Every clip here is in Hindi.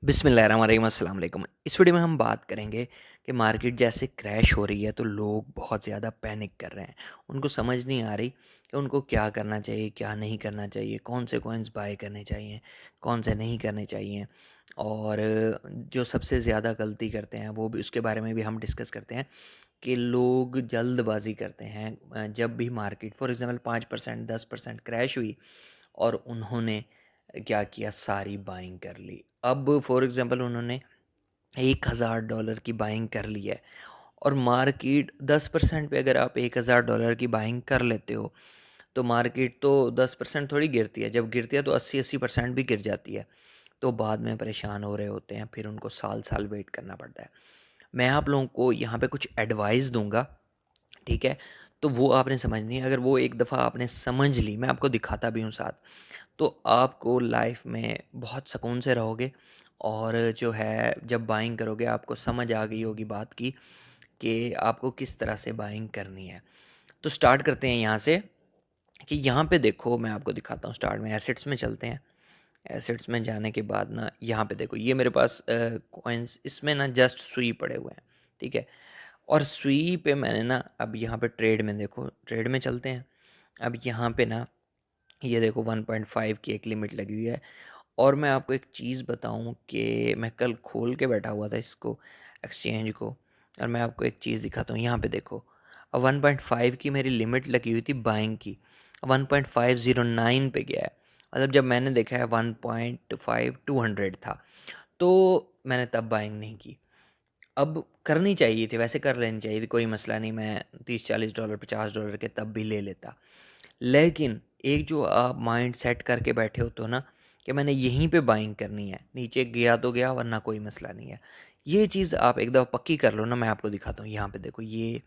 बिस्मिल्लाहिर्रहमानिर्रहीम अस्सलाम वालेकुम। इस वीडियो में हम बात करेंगे कि मार्केट जैसे क्रैश हो रही है तो लोग बहुत ज़्यादा पैनिक कर रहे हैं। उनको समझ नहीं आ रही कि उनको क्या करना चाहिए, क्या नहीं करना चाहिए, कौन से कॉइन्स बाय करने चाहिए, कौन से नहीं करने चाहिए। और जो सबसे ज़्यादा गलती करते हैं वो भी उसके बारे में भी हम डिस्कस करते हैं कि लोग जल्दबाजी करते हैं। जब भी मार्केट फॉर एग्ज़ाम्पल 5% 10% क्रैश हुई और उन्होंने क्या किया, सारी बाइंग कर ली। अब फॉर एग्ज़ाम्पल उन्होंने $1000 की बाइंग कर ली है और मार्केट 10% पे, अगर आप $1000 की बाइंग कर लेते हो तो मार्केट तो 10% थोड़ी गिरती है। जब गिरती है तो 80% भी गिर जाती है। तो बाद में परेशान हो रहे होते हैं, फिर उनको साल साल वेट करना पड़ता है। मैं आप लोगों को यहाँ पे कुछ एडवाइस दूंगा, ठीक है? तो वो आपने समझनी है। अगर वो एक दफ़ा आपने समझ ली, मैं आपको दिखाता भी हूँ साथ, तो आपको लाइफ में बहुत सुकून से रहोगे। और जो है, जब बाइंग करोगे आपको समझ आ गई होगी बात की कि आपको किस तरह से बाइंग करनी है। तो स्टार्ट करते हैं यहाँ से कि यहाँ पे देखो, मैं आपको दिखाता हूँ। स्टार्ट में एसेट्स में चलते हैं। एसेट्स में जाने के बाद ना, यहाँ पे देखो, ये मेरे पास कॉइन्स, इसमें ना जस्ट सुई पड़े हुए हैं, ठीक है? और सुई पे मैंने ना, अब यहाँ पे ट्रेड में देखो, ट्रेड में चलते हैं। अब यहाँ पे ना, ये देखो 1.5 की एक लिमिट लगी हुई है। और मैं आपको एक चीज़ बताऊं कि मैं कल खोल के बैठा हुआ था इसको, एक्सचेंज को। और मैं आपको एक चीज़ दिखाता हूँ, यहाँ पे देखो। अब 1.5 की मेरी लिमिट लगी हुई थी बाइंग की, 1.509 पे गया है। मतलब जब मैंने देखा है 1.5 200 था, तो मैंने तब बाइंग नहीं की। अब करनी चाहिए थी, वैसे कर लेनी चाहिए थी, कोई मसला नहीं, मैं $30 40 $50 के तब भी ले लेता। लेकिन एक जो आप माइंड सेट करके बैठे होते हो ना कि मैंने यहीं पे बाइंग करनी है, नीचे गया तो गया वरना कोई मसला नहीं है, ये चीज़ आप एक दफ़ा पक्की कर लो ना। मैं आपको दिखाता हूँ, यहाँ पे देखो, ये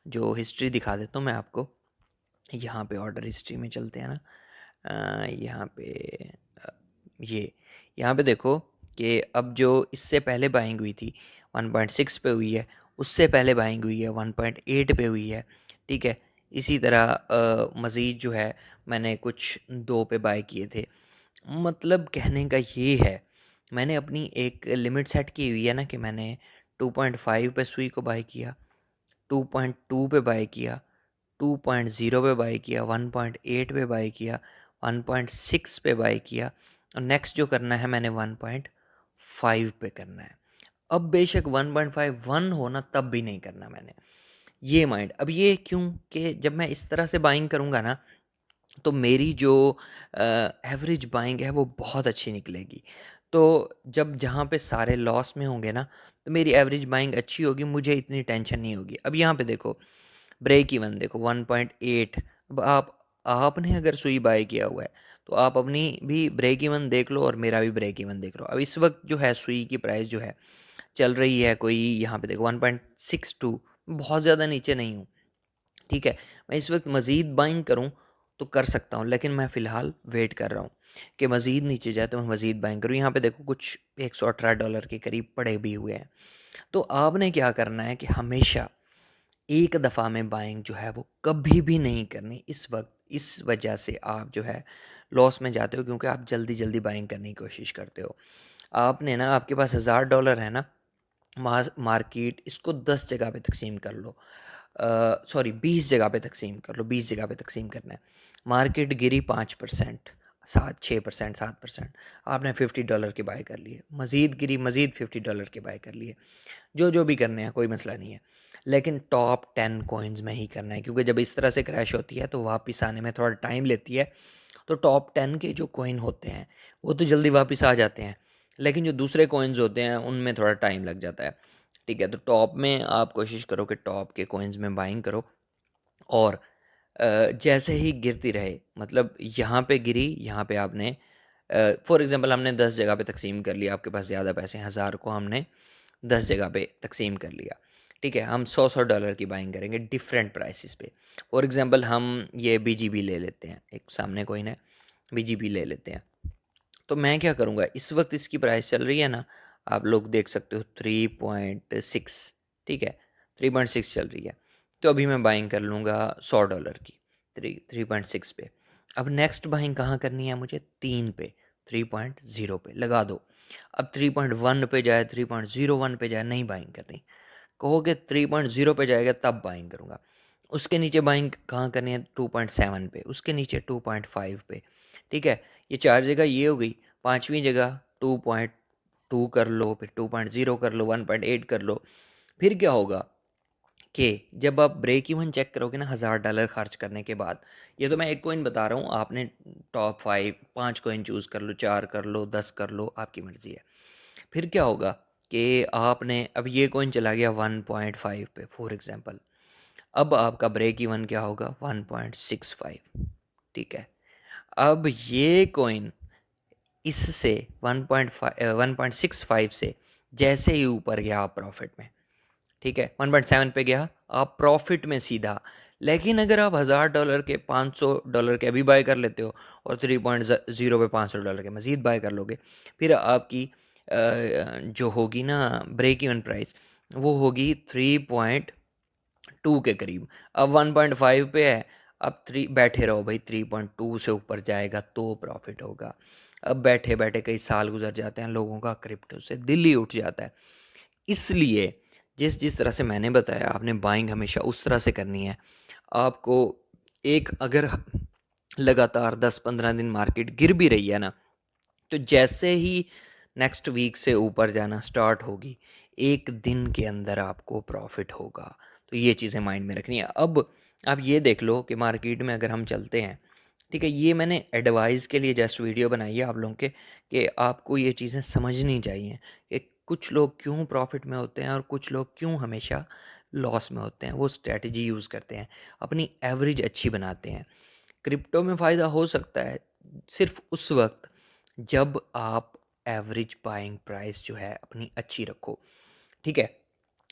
जो हिस्ट्री दिखा देता हूँ मैं आपको। यहाँ पे ऑर्डर हिस्ट्री में चलते हैं ना। यहाँ पे अ, ये यहाँ पे देखो कि अब जो इससे पहले बाइंग हुई थी 1.6 पे हुई है, उससे पहले बाइंग हुई है 1.8 पे हुई है, ठीक है? इसी तरह मज़ीद जो है, मैंने कुछ 2 पे बाय किए थे। मतलब कहने का ये है, मैंने अपनी एक लिमिट सेट की हुई है ना कि मैंने 2.5 पे सुई को बाय किया, 2.2 पे बाय किया, 2.0 पे बाय किया, 1.8 पे बाय किया, 1.6 पे बाय किया, और नेक्स्ट जो करना है मैंने 1.5 पे करना है। अब बेशक 1.5 1 हो ना, तब भी नहीं करना मैंने। ये माइंड, अब ये क्यों कि जब मैं इस तरह से बाइंग करूँगा ना, तो मेरी जो एवरेज बाइंग है वो बहुत अच्छी निकलेगी। तो जब जहाँ पे सारे लॉस में होंगे ना, तो मेरी एवरेज बाइंग अच्छी होगी, मुझे इतनी टेंशन नहीं होगी। अब यहाँ पे देखो, ब्रेक इवन देखो 1.8। अब आपने अगर सुई बाय किया हुआ है तो आप अपनी भी ब्रेक इवन देख लो और मेरा भी ब्रेक इवन देख लो। अब इस वक्त जो है सुई की प्राइस जो है चल रही है, कोई यहाँ पे देखो 1.62, बहुत ज़्यादा नीचे नहीं हूँ, ठीक है? मैं इस वक्त मज़ीद बाइंग करूँ तो कर सकता हूँ, लेकिन मैं फ़िलहाल वेट कर रहा हूँ कि मज़ीद नीचे जाए तो मैं मज़ीद बाइंग करूँ। यहाँ पे देखो कुछ $118 के करीब पड़े भी हुए हैं। तो आपने क्या करना है कि हमेशा एक दफ़ा में बाइंग जो है वो कभी भी नहीं करनी इस वक्त। इस वजह से आप जो है लॉस में जाते हो, क्योंकि आप जल्दी जल्दी बाइंग करने की कोशिश करते हो। आपने ना, आपके पास $1000 है ना, मार्केट इसको 10 जगह पे तकसीम कर लो। सॉरी, 20 जगह पे तकसीम कर लो, 20 जगह पे तकसीम करना है। मार्केट गिरी 5%, 6% 7%, आपने $50 के बाय कर लिए। मज़ीद गिरी, मज़ीद $50 के बाय कर लिए। जो जो भी करने हैं कोई मसला नहीं है, लेकिन टॉप 10 कॉइन्स में ही करना है, क्योंकि जब इस तरह से क्रैश होती है तो वापस आने में थोड़ा टाइम लेती है। तो टॉप 10 के जो कॉइन होते हैं वो तो जल्दी वापस आ जाते हैं, लेकिन जो दूसरे कॉइन्स होते हैं उनमें थोड़ा टाइम लग जाता है, ठीक है? तो टॉप में आप कोशिश करो कि टॉप के कॉइन्स में बाइंग करो। और जैसे ही गिरती रहे, मतलब यहाँ पे गिरी, यहाँ पे आपने फॉर एग्जांपल हमने 10 जगह पे तकसीम कर लिया, आपके पास ज़्यादा पैसे हैं, 1000 को हमने 10 जगह पे तकसीम कर लिया, ठीक है? हम $100 की बाइंग करेंगे डिफरेंट प्राइसेस पे। फॉर एग्जांपल हम ये बीजीबी ले लेते हैं, एक सामने कोइन है, बीजीबी ले लेते हैं। तो मैं क्या करूँगा, इस वक्त इसकी प्राइस चल रही है ना, आप लोग देख सकते हो 3.6, ठीक है? 3.6 चल रही है। तो अभी मैं बाइंग कर लूँगा $100 की, 3.6 पे। अब नेक्स्ट बाइंग कहाँ करनी है मुझे? 3 पे, 3.0 पे लगा दो। अब 3.1 पे जाए, 3.01 पे जाए, नहीं बाइंग करनी। कहोगे 3.0 पे जाएगा तब बाइंग करूँगा। उसके नीचे बाइंग कहाँ करनी है? 2.7 पे, उसके नीचे 2.5 पे। ठीक है, ये 4 जगह ये हो गई। 5वीं जगह 2.2 कर लो, फिर 2.0 कर लो, 1.8 कर लो। फिर क्या होगा कि जब आप ब्रेक इवन चेक करोगे ना $1000 खर्च करने के बाद, ये तो मैं एक कॉइन बता रहा हूँ, आपने टॉप 5 कॉइन चूज़ कर लो, 4 कर लो, 10 कर लो, आपकी मर्ज़ी है। फिर क्या होगा कि आपने अब ये कॉइन चला गया 1.5 पे फॉर एग्जांपल, अब आपका ब्रेक इवन क्या होगा? 1.65। ठीक है, अब ये कॉइन इससे 1.65 से जैसे ही ऊपर गया आप प्रॉफिट में, ठीक है, 1.7 पे गया आप प्रॉफिट में सीधा। लेकिन अगर आप $1000 के $500 के अभी बाय कर लेते हो और 3.0 पे $500 के मज़ीद बाय कर लोगे, फिर आपकी जो होगी ना ब्रेक इवन प्राइस, वो होगी 3.2 के करीब। अब 1.5 पे है, अब 3 बैठे रहो भाई, 3.2 से ऊपर जाएगा तो प्रॉफिट होगा। अब बैठे बैठे कई साल गुजर जाते हैं, लोगों का क्रिप्टो से दिल ही उठ जाता है। इसलिए जिस जिस तरह से मैंने बताया, आपने बाइंग हमेशा उस तरह से करनी है। आपको एक अगर लगातार 10-15 दिन मार्केट गिर भी रही है ना, तो जैसे ही नेक्स्ट वीक से ऊपर जाना स्टार्ट होगी, एक दिन के अंदर आपको प्रॉफिट होगा। तो ये चीज़ें माइंड में रखनी है। अब आप ये देख लो कि मार्केट में अगर हम चलते हैं, ठीक है, ये मैंने एडवाइस के लिए जस्ट वीडियो बनाई है आप लोगों के, कि आपको ये चीज़ें समझनी चाहिए कि कुछ लोग क्यों प्रॉफिट में होते हैं और कुछ लोग क्यों हमेशा लॉस में होते हैं। वो स्ट्रेटजी यूज़ करते हैं, अपनी एवरेज अच्छी बनाते हैं। क्रिप्टो में फ़ायदा हो सकता है सिर्फ उस वक्त जब आप एवरेज बाइंग प्राइस जो है अपनी अच्छी रखो। ठीक है,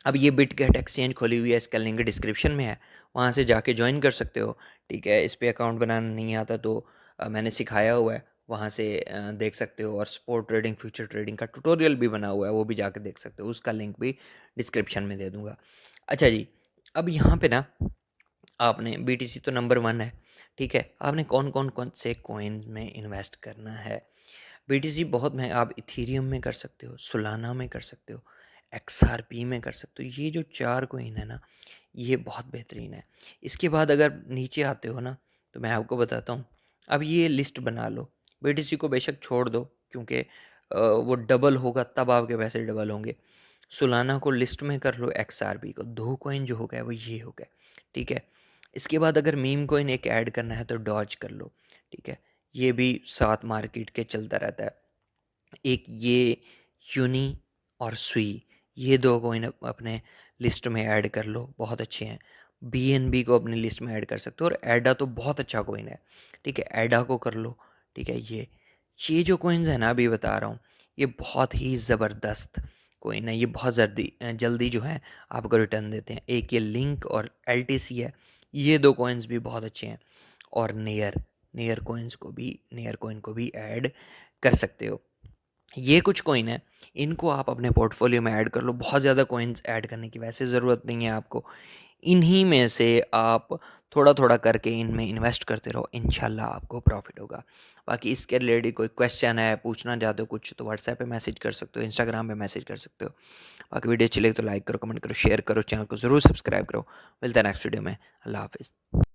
अब ये बिटगेट एक्सचेंज खोली हुई है, इसका लिंक डिस्क्रिप्शन में है, वहाँ से जाके ज्वाइन कर सकते हो। ठीक है, इस पे अकाउंट बनाना नहीं आता तो मैंने सिखाया हुआ है, वहाँ से देख सकते हो। और स्पॉट ट्रेडिंग, फ्यूचर ट्रेडिंग का ट्यूटोरियल भी बना हुआ है, वो भी जाके देख सकते हो, उसका लिंक भी डिस्क्रिप्शन में दे दूँगा। अच्छा जी, अब यहाँ पे ना आपने बीटीसी तो नंबर 1 है, ठीक है, आपने कौन से कॉइन में इन्वेस्ट करना है। बीटीसी बहुत महंगा, आप इथीरियम में कर सकते हो, सोलाना में कर सकते हो, एक्सआरपी में कर सकते हो। ये जो 4 कॉइन है ना, ये बहुत बेहतरीन है। इसके बाद अगर नीचे आते हो ना, तो मैं आपको बताता हूँ। अब ये लिस्ट बना लो, बीटीसी को बेशक छोड़ दो क्योंकि वो डबल होगा तब आपके पैसे डबल होंगे। सोलाना को लिस्ट में कर लो, एक्सआरपी को, 2 कॉइन जो हो गए वो ये हो गए। ठीक है, इसके बाद अगर मीम कॉइन एक ऐड करना है तो डॉज कर लो। ठीक है, ये भी साथ मार्केट के चलता रहता है। एक ये यूनी और सुई, ये 2 कॉइन अपने लिस्ट में ऐड कर लो, बहुत अच्छे हैं। बीएनबी को अपनी लिस्ट में ऐड कर सकते हो, और एडा तो बहुत अच्छा कॉइन है। ठीक है, एडा को कर लो। ठीक है, ये जो कॉइन्स है ना अभी बता रहा हूँ, ये बहुत ही ज़बरदस्त कॉइन है। ये बहुत जल्दी जल्दी जो है आपको रिटर्न देते हैं। एक ये लिंक और एलटीसी है, ये 2 कॉइन्स भी बहुत अच्छे हैं। और नेयर नेयर कॉइन को भी ऐड कर सकते हो। ये कुछ कॉइन है, इनको आप अपने पोर्टफोलियो में ऐड कर लो। बहुत ज़्यादा कॉइन्स ऐड करने की वैसे ज़रूरत नहीं है आपको। इन्हीं में से आप थोड़ा थोड़ा करके इनमें इन्वेस्ट करते रहो, इंशाल्लाह आपको प्रॉफिट होगा। बाकी इसके रिलेटेड कोई क्वेश्चन है, पूछना चाहते हो कुछ, तो व्हाट्सएप पे मैसेज कर सकते हो, इंस्टाग्राम पे मैसेज कर सकते हो। बाकी वीडियो अच्छी लगे तो लाइक करो, कमेंट करो, शेयर करो, चैनल को ज़रूर सब्सक्राइब करो। मिलता है नेक्स्ट वीडियो में। अल्लाह हाफिज़।